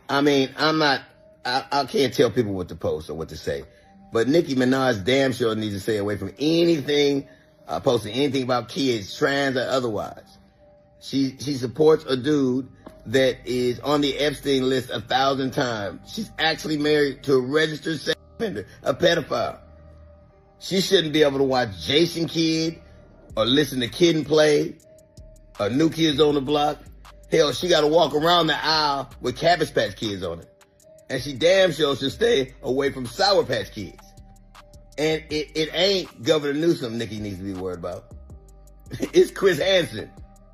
I mean, I can't tell people what to post or what to say. But Nicki Minaj damn sure needs to stay away from anything, posting anything about kids, trans or otherwise. She supports a dude that is on the Epstein list 1,000 times. She's actually married to a registered sex offender, a pedophile. She shouldn't be able to watch Jason Kidd or listen to Kid and Play or New Kids on the Block. Hell, she got to walk around the aisle with Cabbage Patch Kids on it. And she damn sure should stay away from Sour Patch Kids. And it ain't Governor Newsom Nicki needs to be worried about. It's Chris Hansen.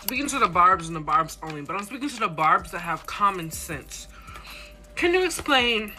Speaking to the Barbs and the Barbs only, but I'm speaking to the Barbs that have common sense. Can you explain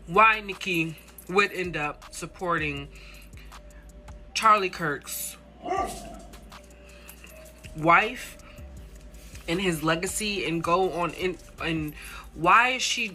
why Nicki would end up supporting Charlie Kirk's wife and his legacy and go on and why is she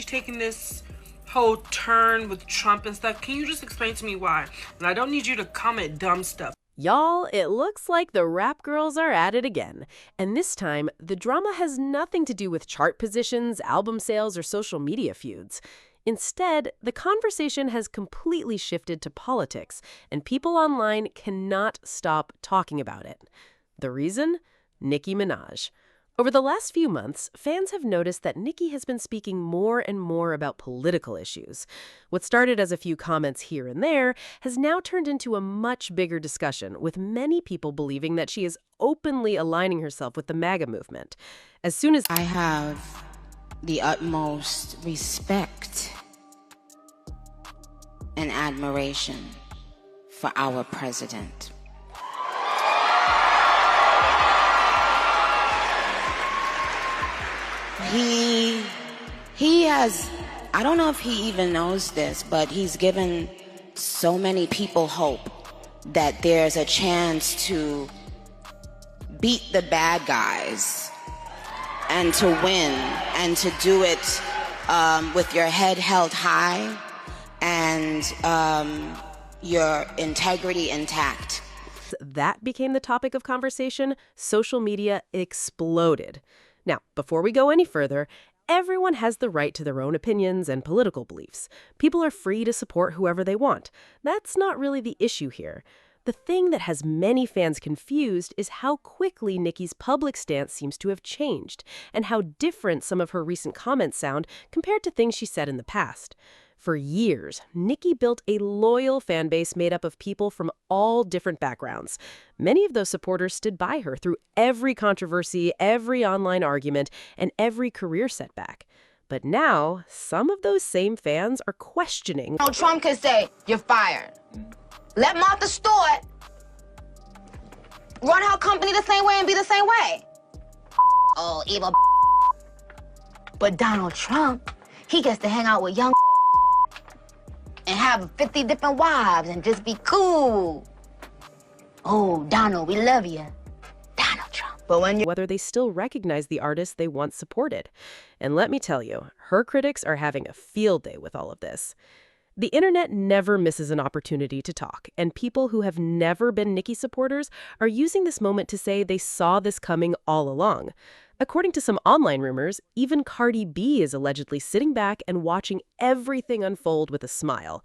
taking this whole turn with Trump and stuff? Can you just explain to me why? And I don't need you to comment dumb stuff. Y'all, it looks like the rap girls are at it again. And this time, the drama has nothing to do with chart positions, album sales, or social media feuds. Instead, the conversation has completely shifted to politics, and people online cannot stop talking about it. The reason? Nicki Minaj. Over the last few months, fans have noticed that Nicki has been speaking more and more about political issues. What started as a few comments here and there has now turned into a much bigger discussion, with many people believing that she is openly aligning herself with the MAGA movement. As soon as I have the utmost respect and admiration for our president. He has, I don't know if he even knows this, but he's given so many people hope that there's a chance to beat the bad guys and to win and to do it with your head held high and your integrity intact. That became the topic of conversation. Social media exploded. Now, before we go any further, everyone has the right to their own opinions and political beliefs. People are free to support whoever they want. That's not really the issue here. The thing that has many fans confused is how quickly Nicki's public stance seems to have changed, and how different some of her recent comments sound compared to things she said in the past. For years, Nicki built a loyal fan base made up of people from all different backgrounds. Many of those supporters stood by her through every controversy, every online argument, and every career setback. But now, some of those same fans are questioning. Trump could say, "You're fired." Let Martha Stewart run her company the same way and be the same way. Oh, evil. But Donald Trump, he gets to hang out with young and have 50 different wives and just be cool. Oh, Donald, we love you. Donald Trump. But when you whether they still recognize the artist they once supported. And let me tell you, her critics are having a field day with all of this. The internet never misses an opportunity to talk, and people who have never been Nicki supporters are using this moment to say they saw this coming all along. According to some online rumors, even Cardi B is allegedly sitting back and watching everything unfold with a smile.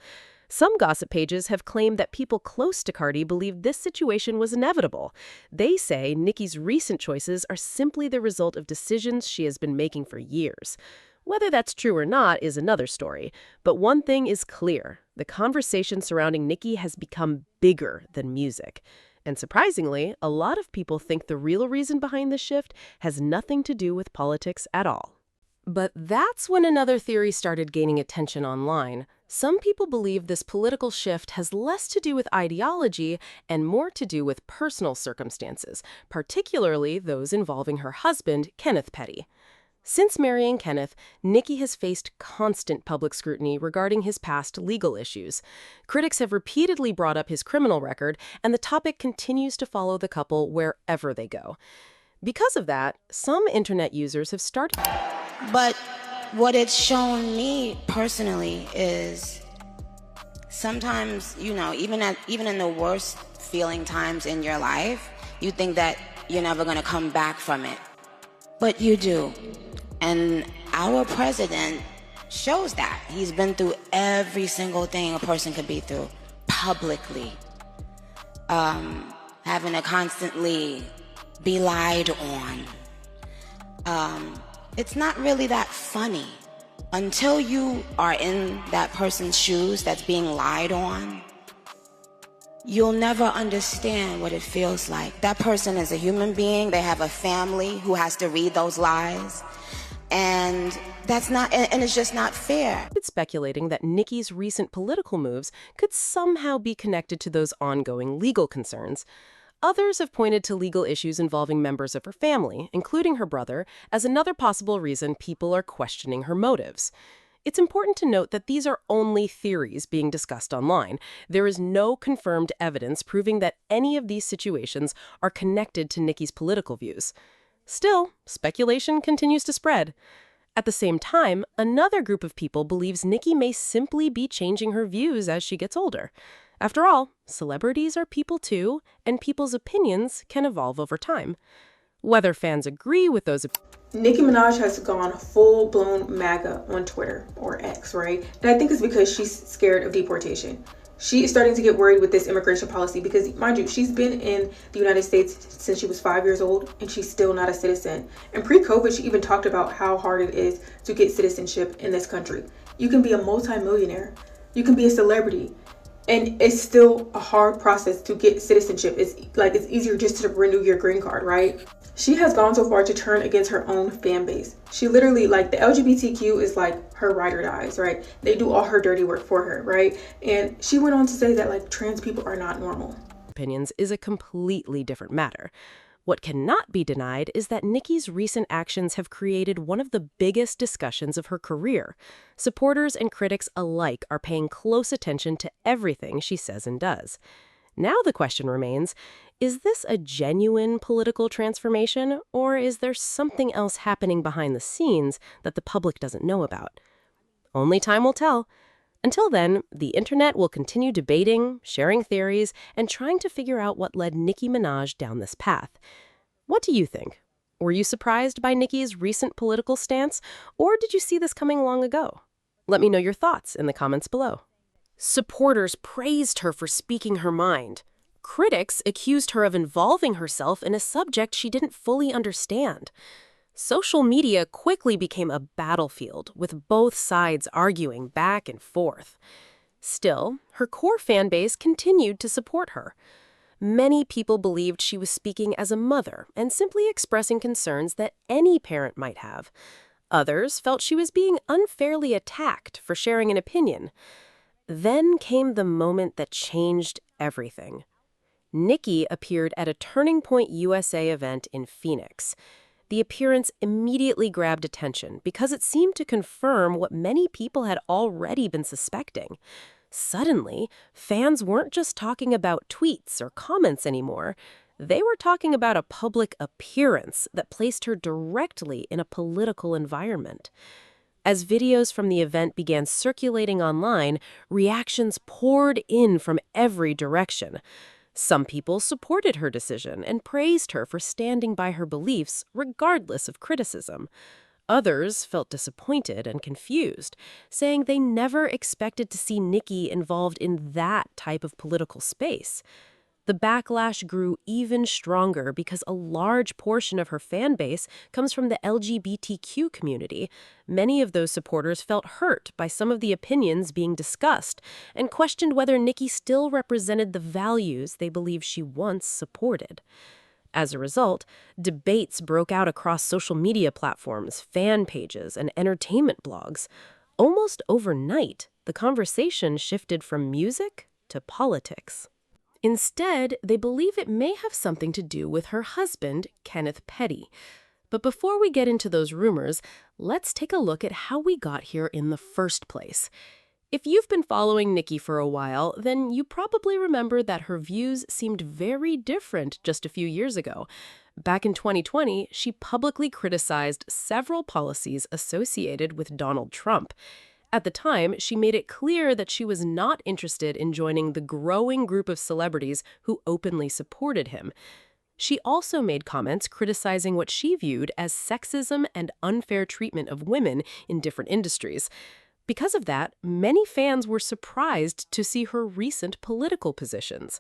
Some gossip pages have claimed that people close to Cardi believe this situation was inevitable. They say Nicki's recent choices are simply the result of decisions she has been making for years. Whether that's true or not is another story. But one thing is clear. The conversation surrounding Nicki has become bigger than music. And surprisingly, a lot of people think the real reason behind this shift has nothing to do with politics at all. But that's when another theory started gaining attention online. Some people believe this political shift has less to do with ideology and more to do with personal circumstances, particularly those involving her husband, Kenneth Petty. Since marrying Kenneth, Nicki has faced constant public scrutiny regarding his past legal issues. Critics have repeatedly brought up his criminal record, and the topic continues to follow the couple wherever they go. Because of that, some internet users have started. But what it's shown me personally is sometimes, even in the worst feeling times in your life, you think that you're never going to come back from it. But you do. And our president shows that. He's been through every single thing a person could be through publicly. Having to constantly be lied on. It's not really that funny. Until you are in that person's shoes that's being lied on, you'll never understand what it feels like. That person is a human being. They have a family who has to read those lies. And it's just not fair. It's speculating that Nicki's recent political moves could somehow be connected to those ongoing legal concerns. Others have pointed to legal issues involving members of her family, including her brother, as another possible reason people are questioning her motives. It's important to note that these are only theories being discussed online. There is no confirmed evidence proving that any of these situations are connected to Nicki's political views. Still, speculation continues to spread. At the same time, another group of people believes Nicki may simply be changing her views as she gets older. After all, celebrities are people too, and people's opinions can evolve over time. Whether fans agree with those Nicki Minaj has gone full-blown MAGA on Twitter, or X, right? And I think it's because she's scared of deportation. She is starting to get worried with this immigration policy because, mind you, she's been in the United States since she was 5 years old, and she's still not a citizen. And pre-COVID, she even talked about how hard it is to get citizenship in this country. You can be a multi-millionaire. You can be a celebrity. And it's still a hard process to get citizenship. It's easier just to renew your green card, right? She has gone so far to turn against her own fan base. She literally, the LGBTQ is like her ride or dies, right? They do all her dirty work for her, right? And she went on to say that trans people are not normal. Opinions is a completely different matter. What cannot be denied is that Nicki's recent actions have created one of the biggest discussions of her career. Supporters and critics alike are paying close attention to everything she says and does. Now the question remains, is this a genuine political transformation, or is there something else happening behind the scenes that the public doesn't know about? Only time will tell. Until then, the internet will continue debating, sharing theories, and trying to figure out what led Nicki Minaj down this path. What do you think? Were you surprised by Nicki's recent political stance, or did you see this coming long ago? Let me know your thoughts in the comments below. Supporters praised her for speaking her mind. Critics accused her of involving herself in a subject she didn't fully understand. Social media quickly became a battlefield, with both sides arguing back and forth. Still, her core fan base continued to support her. Many people believed she was speaking as a mother and simply expressing concerns that any parent might have. Others felt she was being unfairly attacked for sharing an opinion. Then came the moment that changed everything. Nicki appeared at a Turning Point USA event in Phoenix. The appearance immediately grabbed attention because it seemed to confirm what many people had already been suspecting. Suddenly, fans weren't just talking about tweets or comments anymore. They were talking about a public appearance that placed her directly in a political environment. As videos from the event began circulating online, reactions poured in from every direction. Some people supported her decision and praised her for standing by her beliefs, regardless of criticism. Others felt disappointed and confused, saying they never expected to see Nicki involved in that type of political space. The backlash grew even stronger because a large portion of her fan base comes from the LGBTQ community. Many of those supporters felt hurt by some of the opinions being discussed and questioned whether Nicki still represented the values they believed she once supported. As a result, debates broke out across social media platforms, fan pages, and entertainment blogs. Almost overnight, the conversation shifted from music to politics. Instead, they believe it may have something to do with her husband, Kenneth Petty. But before we get into those rumors, let's take a look at how we got here in the first place. If you've been following Nicki for a while, then you probably remember that her views seemed very different just a few years ago. Back in 2020, she publicly criticized several policies associated with Donald Trump. At the time, she made it clear that she was not interested in joining the growing group of celebrities who openly supported him. She also made comments criticizing what she viewed as sexism and unfair treatment of women in different industries. Because of that, many fans were surprised to see her recent political positions.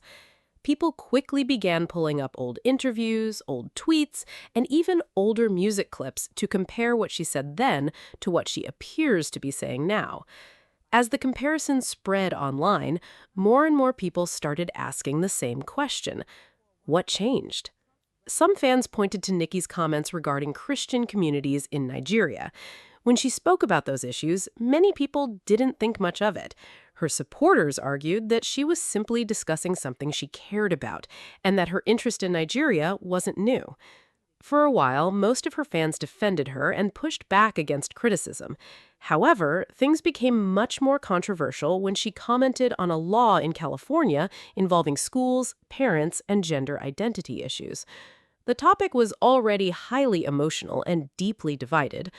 People quickly began pulling up old interviews, old tweets, and even older music clips to compare what she said then to what she appears to be saying now. As the comparison spread online, more and more people started asking the same question: what changed? Some fans pointed to Nicki's comments regarding Christian communities in Nigeria. When she spoke about those issues, many people didn't think much of it. Her supporters argued that she was simply discussing something she cared about, and that her interest in Nigeria wasn't new. For a while, most of her fans defended her and pushed back against criticism. However, things became much more controversial when she commented on a law in California involving schools, parents, and gender identity issues. The topic was already highly emotional and deeply divided.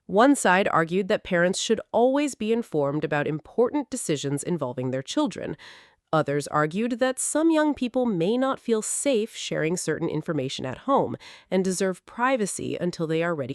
One side argued that parents should always be informed about important decisions involving their children. Others argued that some young people may not feel safe sharing certain information at home and deserve privacy until they are ready